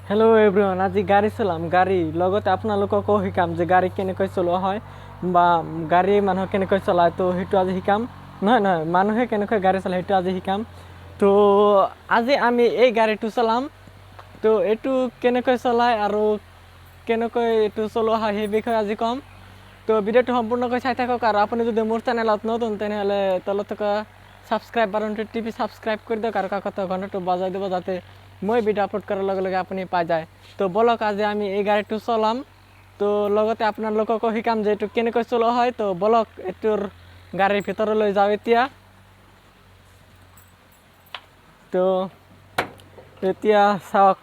Hello everyone आज गाड़ी चलाम गाड़ी लगते आपनालोकको शिकाम जे गाड़ी केनेকৈ चलोৱা হয় বা গাড়ী মানুহ কেনেকৈ চলায় তো সেইটো আজি শিকাম নহয় নহয় মানুহে কেনেকৈ গাড়ী চলায় সেইটো আজি শিকাম তো আজি আমি এই গাড়ীটো চলাম তো এইটো কেনেকৈ চলায় আৰু কেনেকৈ এইটো চলোৱা হয় সেই বিষয়ে আজি কম তো ভিডিওটো সম্পূৰ্ণকৈ চাই থাকক আৰু আপুনি যদি মোৰ চেনেলত নতুন তেনেহলে তলত থকা সাবস্ক্ৰাইব বাটনটো টিপি সাবস্ক্ৰাইব কৰি দিয়ক আৰু কাষত ঘণ্টাটো বজাই দিব যাতে মই ভিডিও আপলোড কৰাৰ লগে লগে আপুনি পাই যায় তো বলক আজি আমি এই গাড়ীটো চলাম তো লগতে আপোনালোককো শিকাম যে এইটো কেনেকৈ চলোৱা হয় তো বলক এইটোৰ গাড়ীৰ ভিতৰলৈ যাওঁ এতিয়া তো এতিয়া চাওক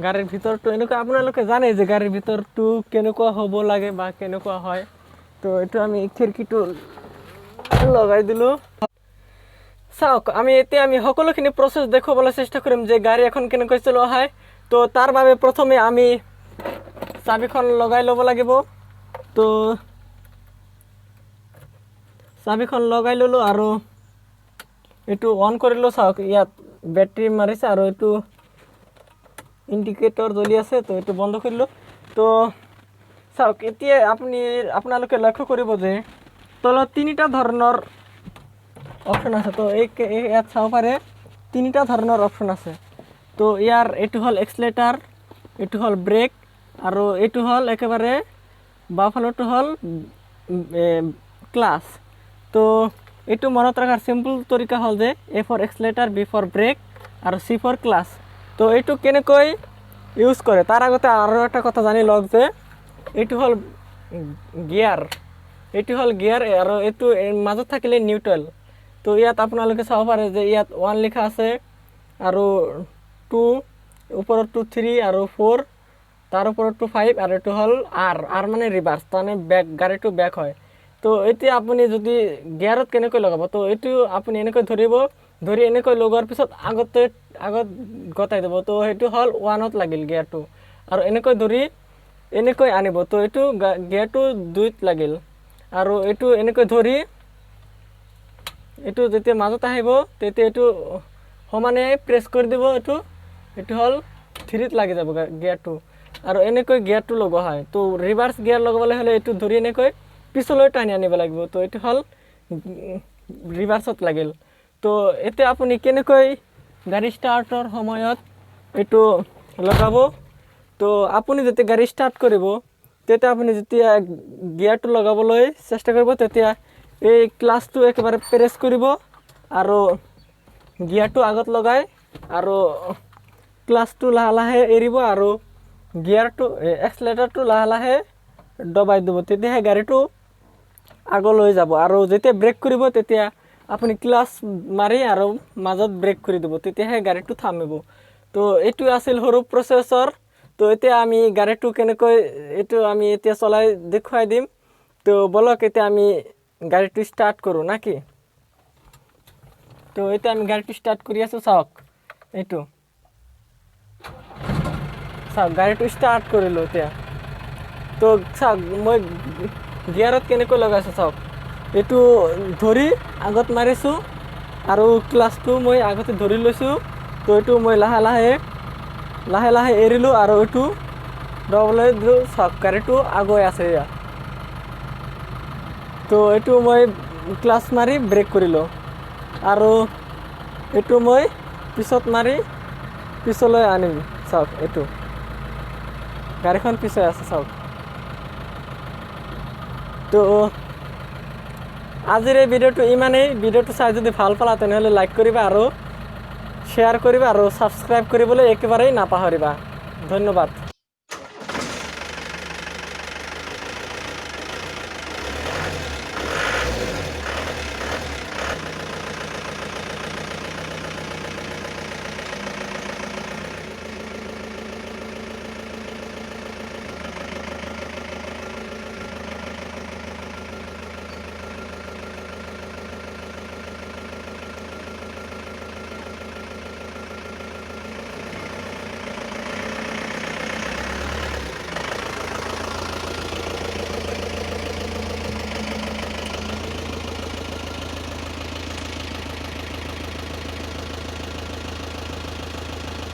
গাড়ীৰ ভিতৰটো এনেকুৱা আপোনালোকে জানে যে গাড়ীৰ ভিতৰটো কেনেকুৱা হ'ব লাগে বা কেনেকুৱা হয় তো এইটো আমি খিৰিকীটো লগাই দিলো চাওক আমি সকলোখিনি প্ৰসেস দেখাবলৈ চেষ্টা কৰিম যে গাড়ী এখন কেনেকৈ চলোৱা হয় তো তাৰ বাবে প্ৰথমে আমি চাবিখন লগাই ল'ব লাগিব তো চাবিখন লগাই ললো আৰু এটো অন কৰিলো চাওক ইয়াত ব্যাটাৰি মাৰিছে আৰু এটো ইন্ডিকেটৰ জ্বলি আছে তো এটো বন্ধ কৰিলো তো চাওক এতিয়া আপোনালোকে লক্ষ্য কৰিব যে তলত তিনিটা ধৰণৰ অপশন আছে তো ইয়াত চাব পাৰে তিনিটা ধৰণৰ অপশন আছে তো ইয়াৰ এটো হল এক্সেলেৰেটৰ এটো হল ব্ৰেক আৰু এটো হল একেবাৰে বাফালটো হল ক্লাচ তো এটো মনত ৰাখাৰ সিম্পল তৰিকা হল যে A for accelerator B for brake আৰু সি ফৰ ক্লাচ তো এটো কেনেকৈ ইউজ কৰে তাৰ আগতে আৰু এটা কথা জানি লওক যে এটো হল গিয়াৰ আৰু এটো মাজত থাকিলে নিউট্ৰেল তো ইয়াত আপোনালোকে চাব পাৰে যে ইয়াত 1 লিখা আছে আৰু 2 ওপৰত 2 3 আৰু 4 তাৰ ওপৰত 2 5 আৰু এটো হল আৰ মানে ৰিভাৰ্স মানে ব্যাক গাড়ীটো ব্যাক হয় তো এতিয়া আপুনি যদি গিয়াৰত কেনেকৈ লগাব তো এটো আপুনি এনেকৈ ধৰি এনেকৈ লগোৱাৰ পিছত আগত গতাই দিব তো হেতু হল 1ত লাগিল গিয়াৰটো আৰু এনেকৈ ধৰি এনেকৈ আনিব তো এটো গিয়াৰটো 2ত লাগিল আৰু এটো এনেকৈ ধৰি এটো যেতিয়া মাজত আহিব তেতিয়া এটো সমানে প্ৰেছ কৰি দিব এটো হল 3ত লাগি যাব গিয়াৰটো আৰু এনেকৈ গিয়াৰটো লগোৱা হয় তো ৰিভাৰ্স গিয়াৰ লগাবলৈ হলে এটো ধৰি এনেকৈ পিছলৈ টানি আনিব লাগিব তো এটো হল ৰিভাৰ্সত লাগিল তো এতিয়া আপুনি কেনেকৈ গাড়ী স্টাৰ্টৰ সময়ত এটো লগাব তো আপুনি যেতিয়া গাড়ী স্টাৰ্ট কৰিব তেতিয়া আপুনি যেতিয়া গিয়াৰটো লগাবলৈ চেষ্টা কৰিব তেতিয়া এই ক্লাচটো একেবাৰে প্ৰেছ কৰিব আৰু গিয়াৰটো আগত লগাই আৰু ক্লাচটো লাহে এৰিব আৰু গিয়াৰটো এক্সেলেৰেটৰটো লাহে দবাই দিব তেতিয়া গাড়ীটো আগলৈ যাব আৰু যেতিয়া ব্ৰেক কৰিব তেতিয়া আপুনি ক্লাচ মাৰি আৰু মাজত ব্ৰেক কৰি দিব তেতিয়া গাড়ীটো থামিব তো এটো আছিল সৰু প্ৰসেসৰ তো এতিয়া আমি গাড়ীটো কেনেকৈ এটো আমি এতিয়া চলাই দেখুৱাই দিম তো বলক এতিয়া আমি গাড়ীটো স্টাৰ্ট কৰো নাকি তো এটা আমি গাড়ীটো স্টাৰ্ট কৰি আছো চাওক এটো চাওক গাড়ীটো স্টাৰ্ট কৰিলো এতিয়া তো চাওক মই গিয়াৰত কেনেকৈ লগাইছো চাওক এটো ধৰি আগত মাৰিছো আৰু ক্লাচটো মই আগতে ধৰি লৈছো তো এটো মই লাহে এৰিলো আৰু এটো ডবলে দিলো চাওক গাড়ীটো আগৈ আছে তো এটো মই ক্লাচ মাৰি ব্ৰেক কৰিলো আৰু এটো মই পিছত মাৰি পিছলৈ আনিম চাওক এটো গাড়ীখন পিছলৈ আছে চাওক তো আজিৰ এই ভিডিওটো ইমানেই ভিডিওটো চাই যদি ভাল পালা তেনেহলে লাইক কৰিবা আৰু শেয়াৰ কৰিবা আৰু সাবস্ক্ৰাইব কৰিবলৈ একেবাৰে নাপাহৰিবা ধন্যবাদ।